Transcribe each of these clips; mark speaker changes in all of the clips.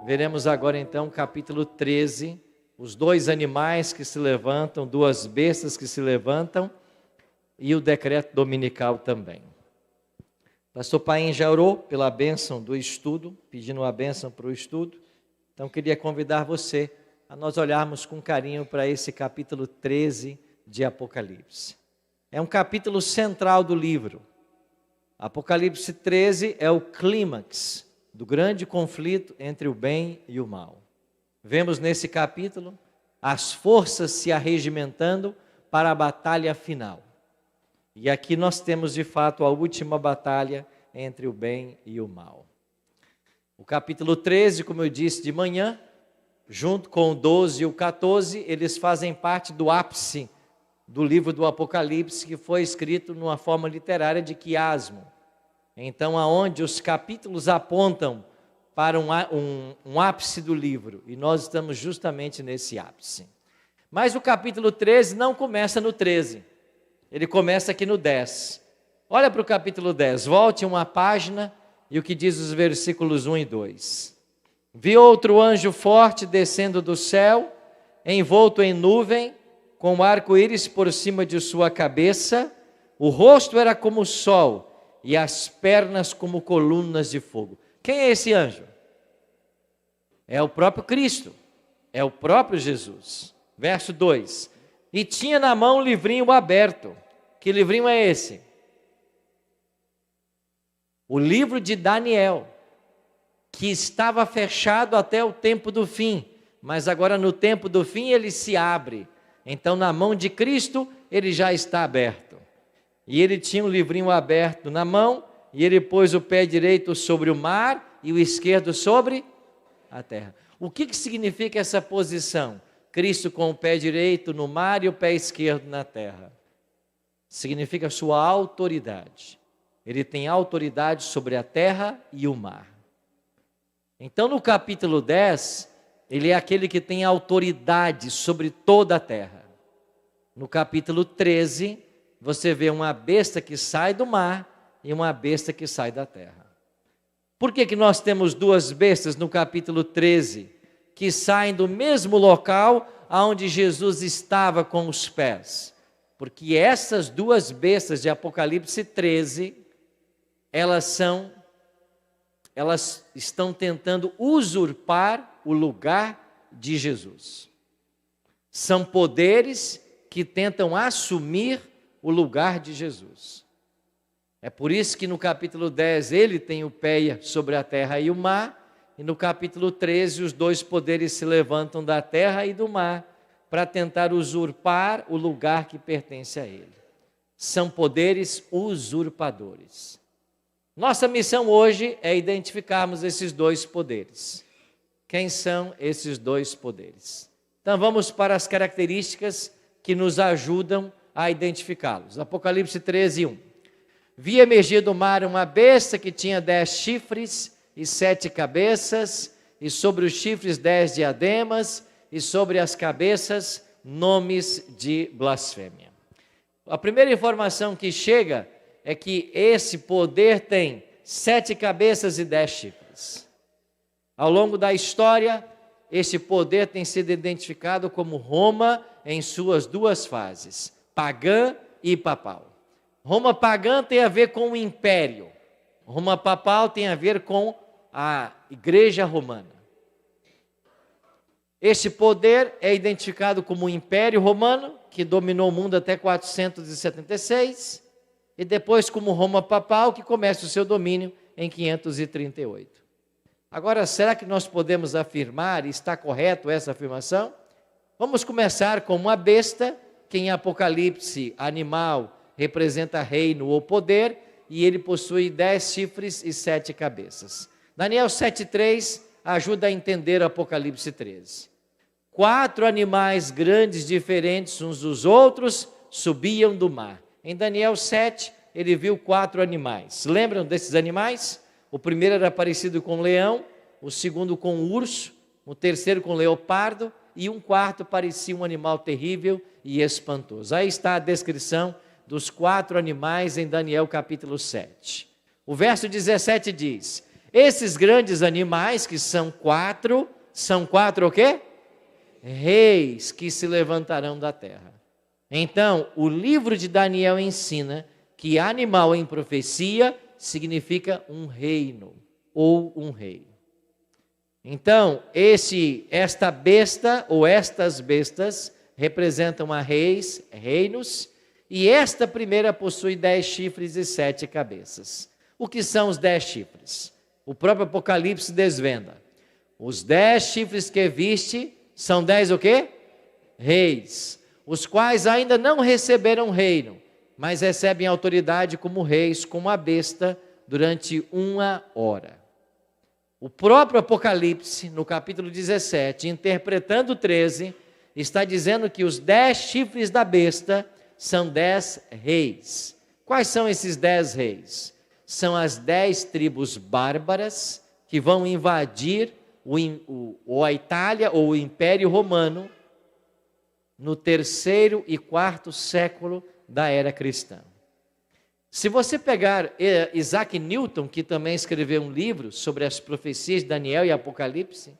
Speaker 1: Veremos agora então capítulo 13, os dois animais que se levantam, duas bestas que se levantam e o decreto dominical também. Pastor Paim já orou pela bênção do estudo, pedindo a bênção para o estudo. Então queria convidar você a nós olharmos com carinho para esse capítulo 13 de Apocalipse. É um capítulo central do livro. Apocalipse 13 é o clímax do grande conflito entre o bem e o mal. Vemos nesse capítulo as forças se arregimentando para a batalha final. E aqui nós temos de fato a última batalha entre o bem e o mal. O capítulo 13, como eu disse de manhã, junto com o 12 e o 14, eles fazem parte do ápice do livro do Apocalipse, que foi escrito numa forma literária de quiasmo. Então, aonde os capítulos apontam para um ápice do livro, e nós estamos justamente nesse ápice. Mas o capítulo 13 não começa no 13, ele começa aqui no 10. Olha para o capítulo 10, volte uma página e o que diz os versículos 1 e 2. Vi outro anjo forte descendo do céu, envolto em nuvem, com um arco-íris por cima de sua cabeça, o rosto era como o sol, e as pernas como colunas de fogo. Quem é esse anjo? É o próprio Cristo, é o próprio Jesus. Verso 2. E tinha na mão um livrinho aberto. Que livrinho é esse? O livro de Daniel, que estava fechado até o tempo do fim, mas agora no tempo do fim ele se abre. Então na mão de Cristo ele já está aberto. E ele tinha um livrinho aberto na mão, e ele pôs o pé direito sobre o mar e o esquerdo sobre a terra. O que significa essa posição? Cristo com o pé direito no mar e o pé esquerdo na terra. Significa sua autoridade. Ele tem autoridade sobre a terra e o mar. Então no capítulo 10, ele é aquele que tem autoridade sobre toda a terra. No capítulo 13, você vê uma besta que sai do mar e uma besta que sai da terra. Por que nós temos duas bestas no capítulo 13, que saem do mesmo local onde Jesus estava com os pés? Porque essas duas bestas de Apocalipse 13, elas estão tentando usurpar o lugar de Jesus. São poderes que tentam assumir o lugar de Jesus. É por isso que no capítulo 10 ele tem o pé sobre a terra e o mar, e no capítulo 13 os dois poderes se levantam da terra e do mar para tentar usurpar o lugar que pertence a ele. São poderes usurpadores. Nossa missão hoje é identificarmos esses dois poderes. Quem são esses dois poderes? Então vamos para as características que nos ajudam a identificá-los. Apocalipse 13, 1. Vi emergir do mar uma besta que tinha 10 chifres e 7 cabeças, e sobre os chifres 10 diademas, e sobre as cabeças nomes de blasfêmia. A primeira informação que chega é que esse poder tem 7 cabeças e 10 chifres. Ao longo da história, esse poder tem sido identificado como Roma em suas duas fases, pagã e papal. Roma pagã tem a ver com o império. Roma papal tem a ver com a igreja romana. Este poder é identificado como o Império Romano, que dominou o mundo até 476, e depois como Roma papal, que começa o seu domínio em 538. Agora, será que nós podemos afirmar, e está correto essa afirmação? Vamos começar com uma besta, que em Apocalipse, animal, representa reino ou poder, e ele possui 10 chifres e 7 cabeças. Daniel 7,3 ajuda a entender o Apocalipse 13. 4 animais grandes, diferentes uns dos outros, subiam do mar. Em Daniel 7, ele viu 4 animais. Lembram desses animais? O primeiro era parecido com um leão, o segundo com um urso, o terceiro com um leopardo, e um quarto parecia um animal terrível e espantoso. Aí está a descrição dos 4 animais em Daniel capítulo 7. O verso 17 diz: Esses grandes animais, que são quatro o quê? Reis que se levantarão da terra. Então, o livro de Daniel ensina que animal em profecia significa um reino ou um rei. Então, esta besta ou estas bestas representam a reis, reinos, e esta primeira possui 10 chifres e 7 cabeças. O que são os 10 chifres? O próprio Apocalipse desvenda. Os 10 chifres que viste são 10 o quê? Reis, os quais ainda não receberam reino, mas recebem autoridade como reis, como a besta, durante 1 hora. O próprio Apocalipse, no capítulo 17, interpretando o 13, está dizendo que os 10 chifres da besta são 10 reis. Quais são esses 10 reis? São as 10 tribos bárbaras que vão invadir a Itália ou o Império Romano no 3º e 4º século da era cristã. Se você pegar Isaac Newton, que também escreveu um livro sobre as profecias de Daniel e Apocalipse,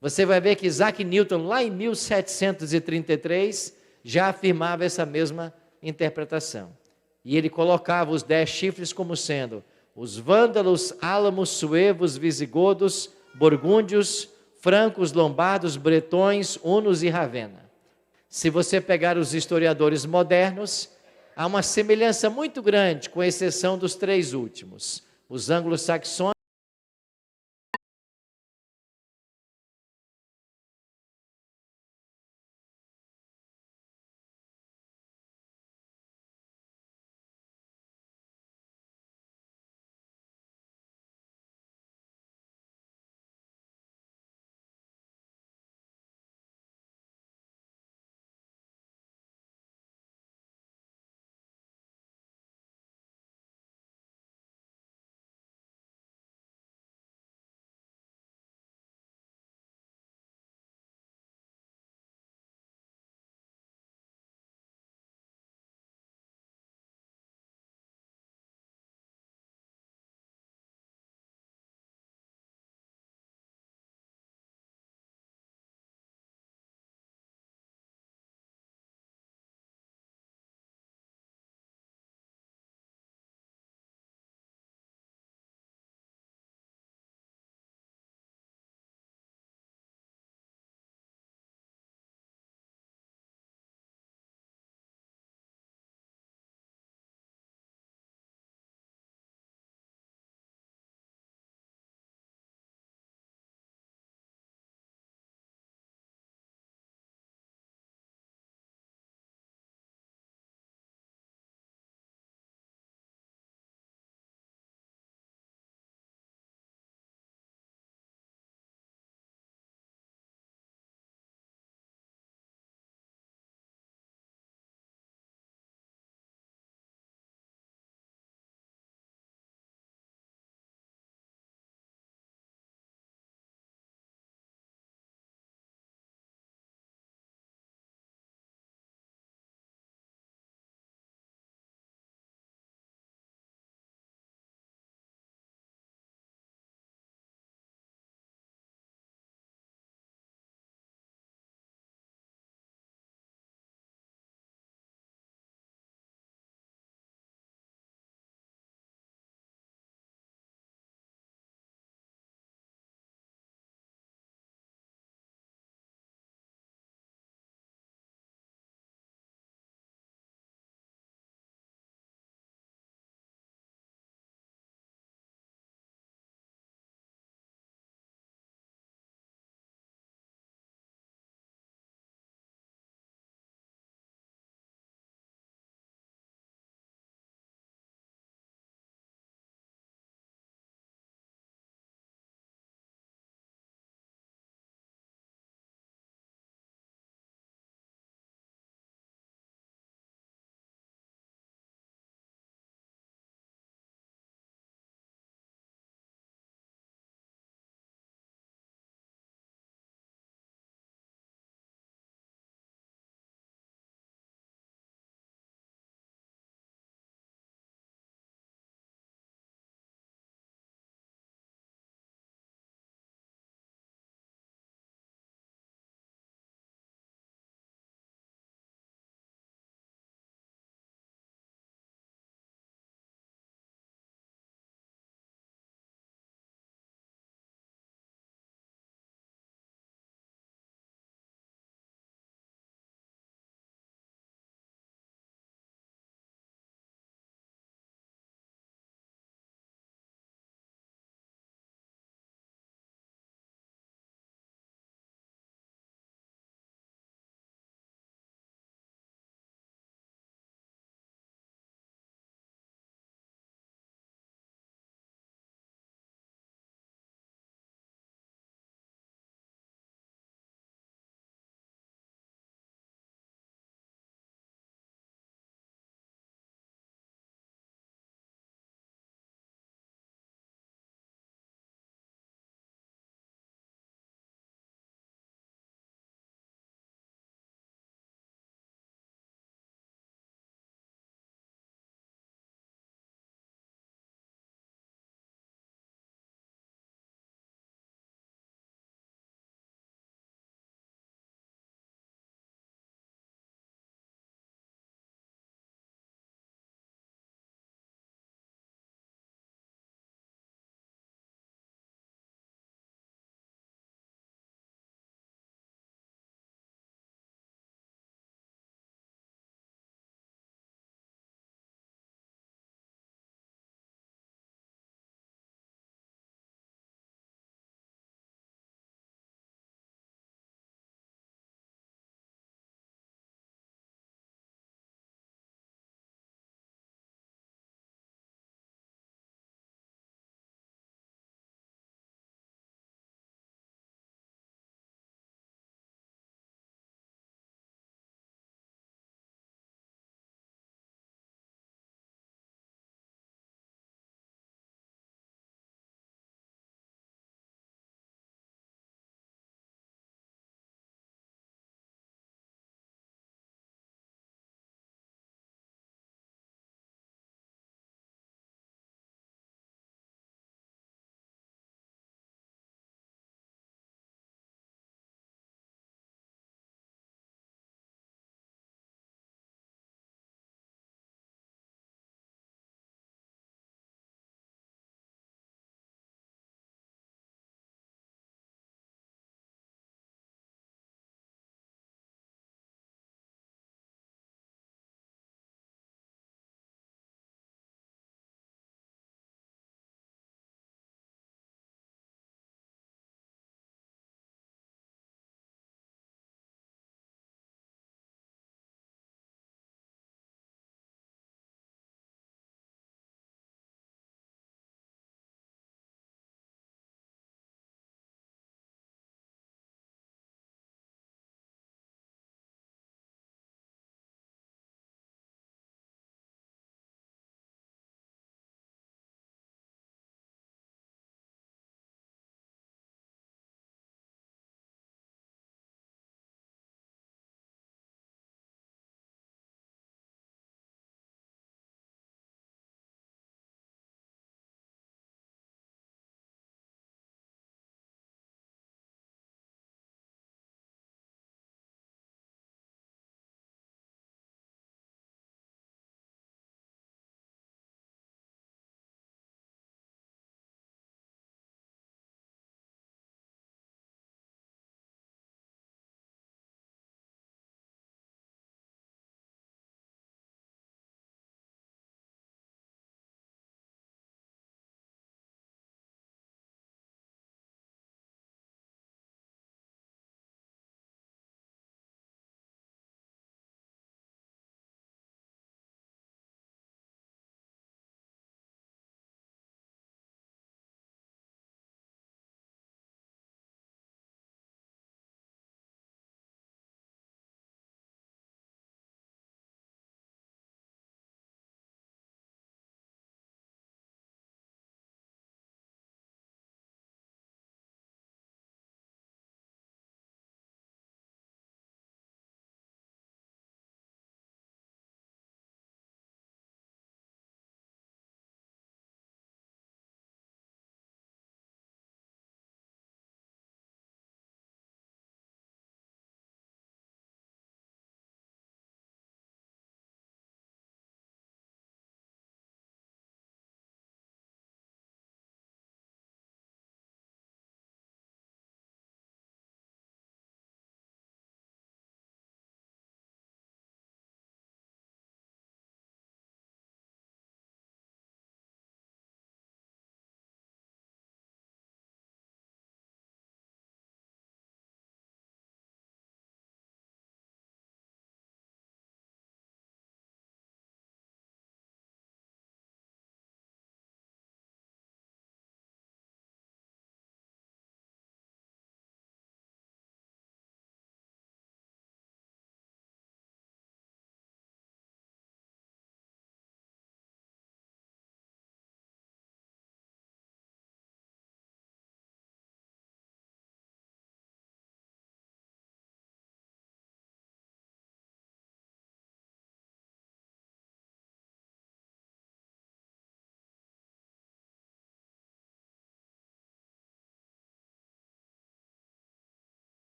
Speaker 1: você vai ver que Isaac Newton, lá em 1733, já afirmava essa mesma interpretação. E ele colocava os 10 chifres como sendo os vândalos, álamos, suevos, visigodos, burgúndios, francos, lombardos, bretões, hunos e Ravenna. Se você pegar os historiadores modernos, há uma semelhança muito grande, com exceção dos 3 últimos. Os anglo-saxões